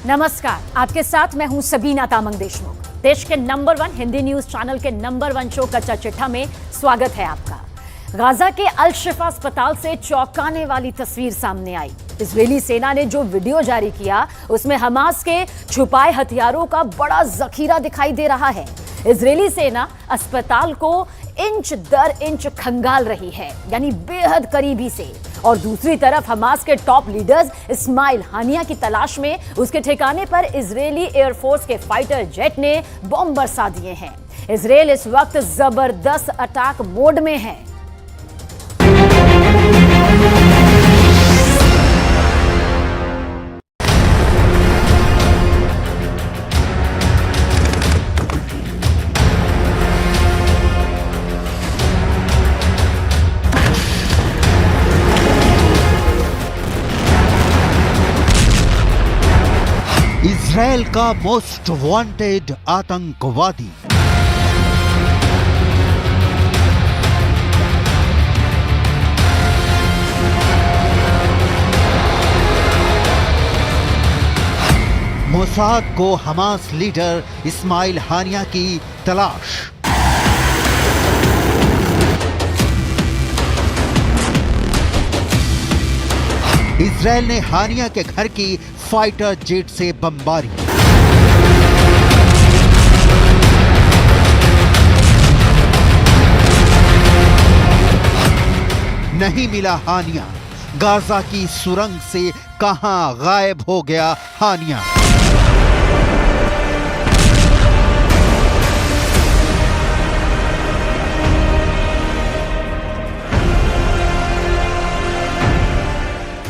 नमस्कार, आपके साथ मैं हूं सबीना तामंग देशमुख। देश के नंबर 1 हिंदी न्यूज चैनल के नंबर 1 शो कच्चा चिट्ठा में स्वागत है आपका। गाजा के अल शिफा अस्पताल से चौंकाने वाली तस्वीर सामने आई। इजरायली सेना ने जो वीडियो जारी किया उसमें हमास के छुपाए हथियारों का बड़ा जखीरा दिखाई दे रहा है। इजरायली सेना अस्पताल को इंच दर इंच खंगाल रही है, यानी बेहद करीबी से। और दूसरी तरफ हमास के टॉप लीडर्स इस्माइल हानिया की तलाश में उसके ठिकाने पर इजरायली एयरफोर्स के फाइटर जेट ने बम बरसा दिए हैं। इजरायल इस वक्त जबरदस्त अटैक मोड में है। इजरायल का मोस्ट वांटेड आतंकवादी। मोसाद को हमास लीडर इस्माइल हानिया की तलाश। इजरायल ने हानिया के घर की फाइटर जेट से बमबारी। नहीं मिला हानिया। गाजा की सुरंग से कहां गायब हो गया हानिया।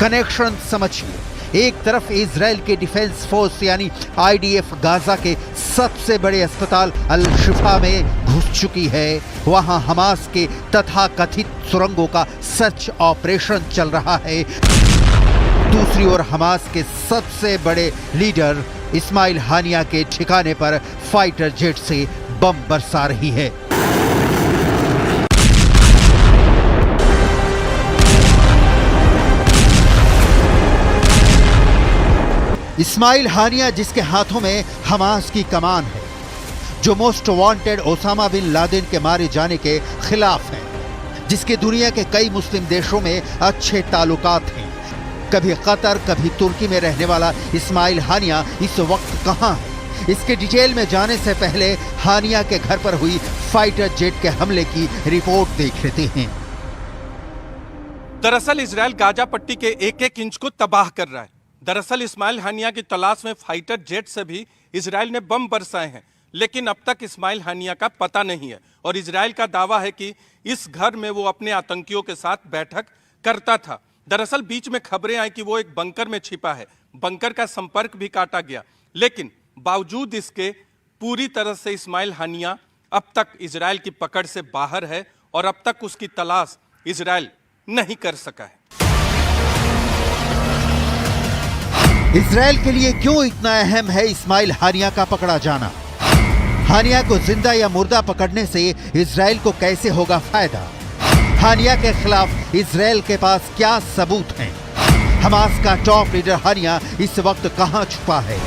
कनेक्शन समझिए। एक तरफ इजरायल के डिफेंस फोर्स यानी आईडीएफ गाजा के सबसे बड़े अस्पताल अल शिफा में घुस चुकी है। वहां हमास के तथाकथित सुरंगों का सच ऑपरेशन चल रहा है। दूसरी ओर हमास के सबसे बड़े लीडर इस्माइल हानिया के ठिकाने पर फाइटर जेट से बम बरसा रही है। इस्माइल हानिया जिसके हाथों में हमास की कमान है, जो most wanted Osama bin Laden के मारे जाने के खिलाफ है, जिसके दुनिया के कई मुस्लिम देशों में अच्छे ताल्लुकात हैं, कभी कतर कभी तुर्की में रहने वाला इस्माइल हानिया इस वक्त कहां है, इसके डिटेल में जाने से पहले हानिया के घर पर हुई फाइटर जेट के हमले की रिपोर्ट देख लेते हैं। दरअसल इजरायल गाजा पट्टी के एक एक इंच को तबाह कर रहा है। दरअसल इस्माइल हानिया की तलाश में फाइटर जेट से भी इजरायल ने बम बरसाए हैं, लेकिन अब तक इस्माइल हानिया का पता नहीं है। और इजरायल का दावा है कि इस घर में वो अपने आतंकियों के साथ बैठक करता था। दरअसल बीच में खबरें आई कि वो एक बंकर में छिपा है। बंकर का संपर्क भी काटा गया, लेकिन बावजूद इसके पूरी तरह से इस्माइल हानिया अब तक इजरायल की पकड़ से बाहर है और अब तक उसकी तलाश इजरायल नहीं कर सका है। इजरायल के लिए क्यों इतना अहम है इस्माइल हानिया का पकड़ा जाना? हानिया को जिंदा या मुर्दा पकड़ने से इजरायल को कैसे होगा फायदा? हानिया के खिलाफ इजरायल के पास क्या सबूत हैं? हमास का टॉप लीडर हानिया इस वक्त कहां छुपा है?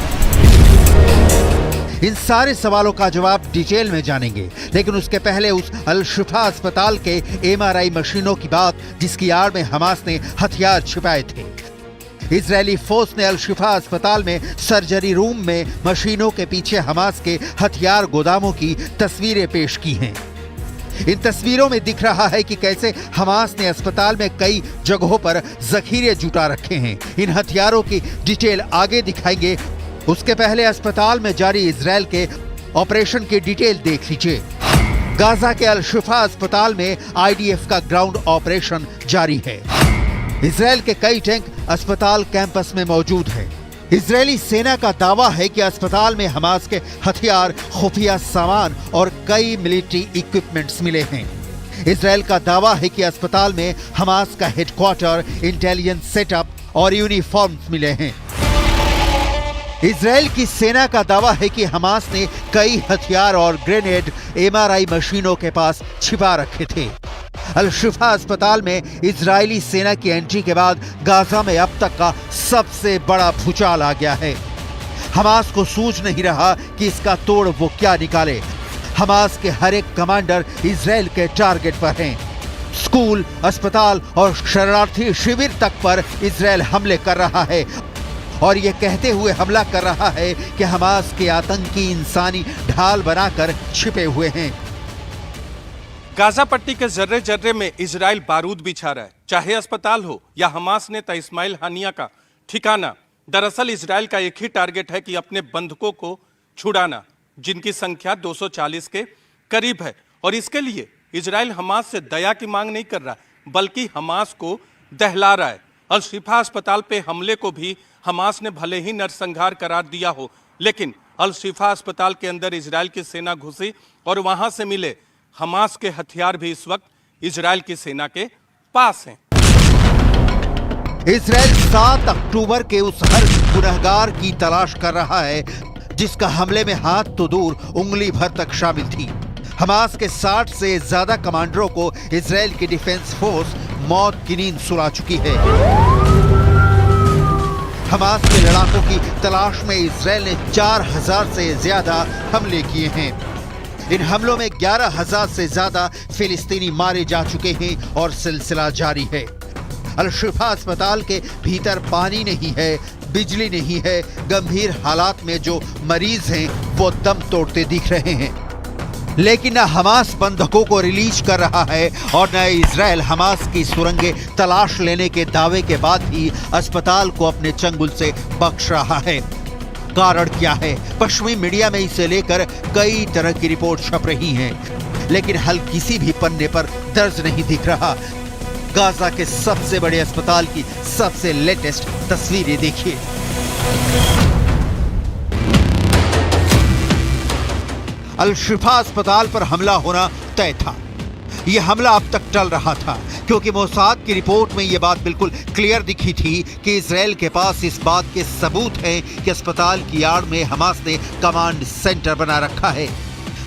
इन सारे सवालों का जवाब डिटेल में जानेंगे, लेकिन उसके पहले उस अल शिफा अस्पताल के एमआरआई मशीनों की बात जिसकी आड़ में हमास ने हथियार छिपाए थे। इजरायली फोर्स ने अल शिफा अस्पताल में सर्जरी रूम में मशीनों के पीछे हमास के हथियार गोदामों की तस्वीरें पेश की हैं। इन तस्वीरों में दिख रहा है कि कैसे हमास ने अस्पताल में कई जगहों पर जखीरे जुटा रखे हैं। इन हथियारों की डिटेल आगे दिखाएंगे। उसके पहले अस्पताल में जारी इजरायल के ऑपरेशन की डिटेल देख लीजिए। गाजा के अल शिफा अस्पताल में आईडीएफ का ग्राउंड ऑपरेशन जारी है। इजरायल के कई टैंक अस्पताल कैंपस में मौजूद हैं। इजरायली सेना का दावा है कि अस्पताल में हमास के हथियार, खुफिया सामान और कई मिलिट्री इक्विपमेंट्स मिले हैं। इजरायल का दावा है कि अस्पताल में हमास का हेडक्वार्टर, इंटेलिजेंस सेटअप और यूनिफॉर्म्स मिले हैं। इजरायल की सेना का दावा है कि हमास ने कई हथियार और ग्रेनेड एमआरआई मशीनों के पास छिपा रखे थे। अल शिफा अस्पताल में इजरायली सेना की एंट्री के बाद गाजा में अब तक का सबसे बड़ा भूचाल आ गया है। हमास को सूझ नहीं रहा कि इसका तोड़ वो क्या निकाले। हमास के हर एक कमांडर इजराइल के टारगेट पर हैं। स्कूल, अस्पताल और शरणार्थी शिविर तक पर इजराइल हमले कर रहा है और ये कहते हुए हमला कर रहा है कि हमास के आतंकी इंसानी ढाल बनाकर छिपे हुए हैं। गाजा पट्टी के जर्रे जर्रे में इजराइल बारूद बिछा रहा है, चाहे अस्पताल हो या हमास नेता इस्माइल हानिया का ठिकाना। दरअसल इजराइल का एक ही टारगेट है कि अपने बंधकों को छुड़ाना, जिनकी संख्या 240 के करीब है। और इसके लिए इजराइल हमास से दया की मांग नहीं कर रहा, बल्कि हमास को दहला रहा है। अल शिफा अस्पताल पे हमले को भी हमास ने भले ही नरसंहार करार दिया हो, लेकिन अल शिफा अस्पताल के अंदर इजराइल की सेना घुसी और वहां से मिले हमास के हथियार भी इस वक्त इजराइल की सेना के पास हैं। इजराइल 7 अक्टूबर के उस हर गुनहगार की तलाश कर रहा है जिसका हमले में हाथ तो दूर उंगली भर तक शामिल थी। हमास के 60 से ज्यादा कमांडरों को इजराइल की डिफेंस फोर्स मौत की नींद सुला चुकी है। हमास के लड़ाकों की तलाश में इजराइल ने 4000 से ज्यादा हमले किए हैं। इन हमलों में 11000 से ज्यादा फिलिस्तीनी मारे जा चुके हैं और सिलसिला जारी है। अल शिफा अस्पताल के भीतर पानी नहीं है, बिजली नहीं है। गंभीर हालात में जो मरीज हैं वो दम तोड़ते दिख रहे हैं। लेकिन न हमास बंधकों को रिलीज कर रहा है और न इजराइल हमास की सुरंगें तलाश लेने के दावे के बाद ही अस्पताल को अपने चंगुल से बख्श रहा है। कारण क्या है? पश्चिमी मीडिया में इसे लेकर कई तरह की रिपोर्ट छप रही हैं, लेकिन हल किसी भी पन्ने पर दर्ज नहीं दिख रहा। गाजा के सबसे बड़े अस्पताल की सबसे लेटेस्ट तस्वीरें देखिए। अल शिफा अस्पताल पर हमला होना तय था। यह हमला अब तक टल रहा था क्योंकि मोसाद की रिपोर्ट में यह बात बिल्कुल क्लियर दिखी थी कि इजराइल के पास इस बात के सबूत हैं कि अस्पताल की आड़ में हमास ने कमांड सेंटर बना रखा है।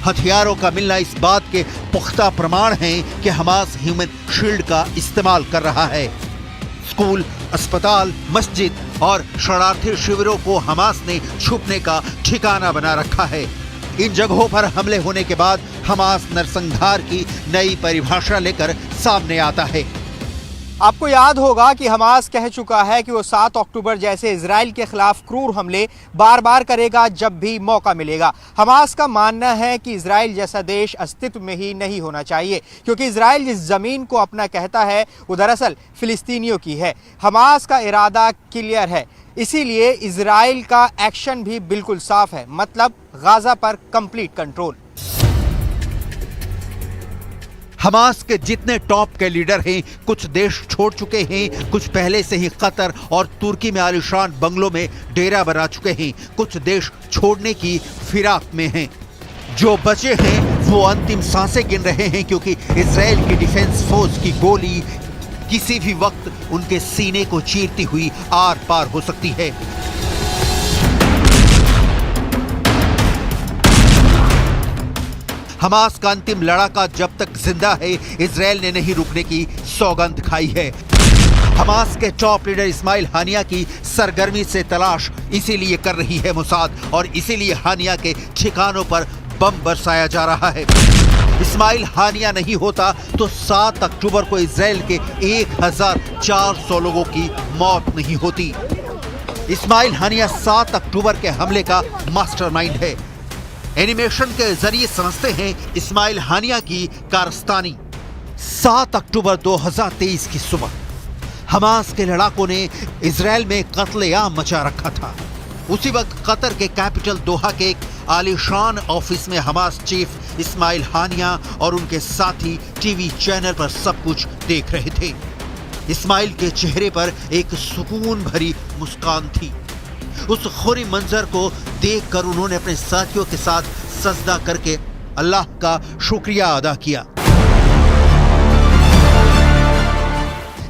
हथियारों का मिलना इस बात के पुख्ता प्रमाण हैं कि हमास ह्यूमन शील्ड का इस्तेमाल कर रहा है। स्कूल, अस्पताल, मस्जिद और शरणार्थी शिविरों को हमास ने छुपने का ठिकाना बना रखा है। इन जगहों पर हमले होने के बाद हमास नरसंहार की नई परिभाषा लेकर सामने आता है। आपको याद होगा कि हमास कह चुका है कि वो 7 अक्टूबर जैसे इजराइल के खिलाफ क्रूर हमले बार बार करेगा जब भी मौका मिलेगा। हमास का मानना है कि इजराइल जैसा देश अस्तित्व में ही नहीं होना चाहिए, क्योंकि इजराइल जिस ज़मीन को अपना कहता है वो दरअसल फिलिस्तीनियों की है। हमास का इरादा क्लियर है, इसीलिए इजराइल का एक्शन भी बिल्कुल साफ है, मतलब गाजा पर कंप्लीट कंट्रोल। हमास के जितने टॉप के लीडर हैं कुछ देश छोड़ चुके हैं, कुछ पहले से ही कतर और तुर्की में आलिशान बंगलों में डेरा बना चुके हैं, कुछ देश छोड़ने की फिराक में हैं। जो बचे हैं वो अंतिम सांसें गिन रहे हैं क्योंकि इजराइल की डिफेंस फोर्स की गोली किसी भी वक्त उनके सीने को चीरती हुई आर पार हो सकती है। हमास का अंतिम लड़ाका जब तक जिंदा है इजराइल ने नहीं रुकने की सौगंध खाई है। हमास के टॉप लीडर इस्माइल हानिया की सरगर्मी से तलाश इसीलिए कर रही है मोसाद और इसीलिए हानिया के ठिकानों पर बम बरसाया जा रहा है। इस्माइल हानिया नहीं होता तो 7 अक्टूबर को इजराइल के 1400 लोगों की मौत नहीं होती। इस्माइल हानिया 7 अक्टूबर के हमले का मास्टरमाइंड है। एनिमेशन के जरिए समझते हैं इस्माइल हानिया की कारस्तानी। 7 अक्टूबर 2023 की सुबह हमास के लड़ाकों ने इजराइल में कत्लेआम मचा रखा था। उसी वक्त कतर के कैपिटल दोहा के एक आलीशान ऑफिस में हमास चीफ इस्माइल हानिया और उनके साथी टीवी चैनल पर सब कुछ देख रहे थे। इस्माइल के चेहरे पर एक सुकून भरी मुस्कान थी। उस खुरी मंजर को देखकर उन्होंने अपने साथियों के साथ सजदा करके अल्लाह का शुक्रिया अदा किया।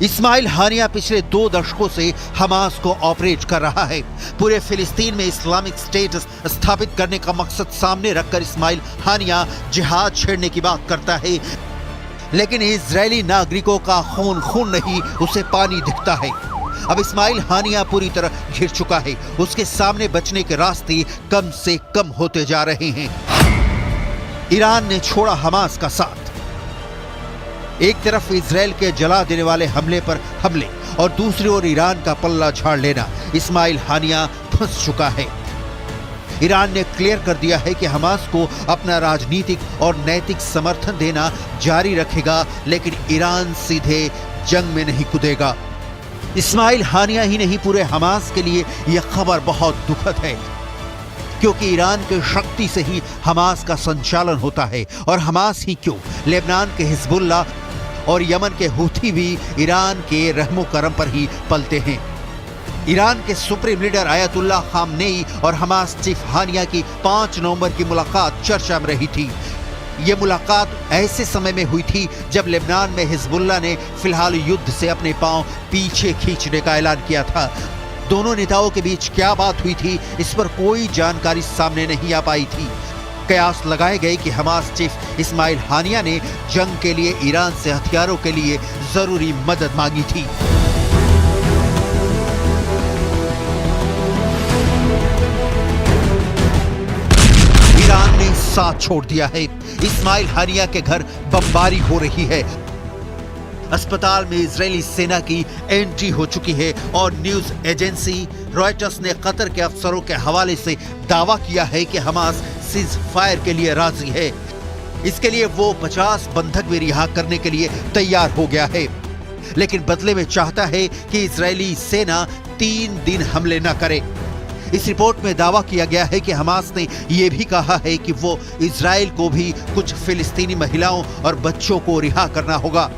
इस्माइल हानिया पिछले 2 दशकों से हमास को ऑपरेट कर रहा है। पूरे फिलिस्तीन में इस्लामिक स्टेट स्थापित करने का मकसद सामने रखकर इस्माइल हानिया जिहाद छेड़ने की बात करता है, लेकिन इजरायली नागरिकों का खून खून नहीं, उसे पानी दिखता है। अब इस्माइल हानिया पूरी तरह घिर चुका है। उसके सामने बचने के रास्ते कम से कम होते जा रहे हैं। ईरान ने छोड़ा हमास का साथ। एक तरफ इजराइल के जला देने वाले हमले पर हमले और दूसरी ओर ईरान का पल्ला झाड़ लेना। इस्माइल हानिया फंस चुका है। ईरान ने क्लियर कर दिया है कि हमास को अपना राजनीतिक और नैतिक समर्थन देना जारी रखेगा, लेकिन ईरान सीधे जंग में नहीं कूदेगा। इस्माइल हानिया ही नहीं, पूरे हमास के लिए यह खबर बहुत दुखद है, क्योंकि ईरान के शक्ति से ही हमास का संचालन होता है। और हमास ही क्यों, लेबनान के हिजबुल्ला और यमन के हूथी भी ईरान के रहमो करम पर ही पलते हैं। ईरान के सुप्रीम लीडर आयतुल्लाह खामनेई और हमास चीफ हानिया की 5 नवंबर की मुलाकात चर्चा में रही थी। यह मुलाकात ऐसे समय में हुई थी जब लेबनान में हिजबुल्ला ने फिलहाल युद्ध से अपने पांव पीछे खींचने का ऐलान किया था। दोनों नेताओं के बीच क्या बात हुई थी, इस पर कोई जानकारी सामने नहीं आ पाई थी। कयास लगाए गए कि हमास चीफ इस्माइल हानिया ने जंग के लिए ईरान से हथियारों के लिए जरूरी मदद मांगी थी। ईरान ने साथ छोड़ दिया है। इस्माइल हानिया के घर बमबारी हो रही है। अस्पताल में इजरायली सेना की एंट्री हो चुकी है और न्यूज एजेंसी रॉयटर्स ने कतर के अफसरों के हवाले से दावा किया है कि हमास सीज फायर के लिए राजी है। इसके लिए वो 50 बंधक भी रिहा करने के लिए तैयार हो गया है, लेकिन बदले में चाहता है कि इजरायली सेना 3 दिन हमले न करे। इस रिपोर्ट में दावा किया गया है कि हमास ने यह भी कहा है कि वो इजराइल को भी कुछ फिलिस्तीनी महिलाओं और बच्चों को रिहा करना होगा।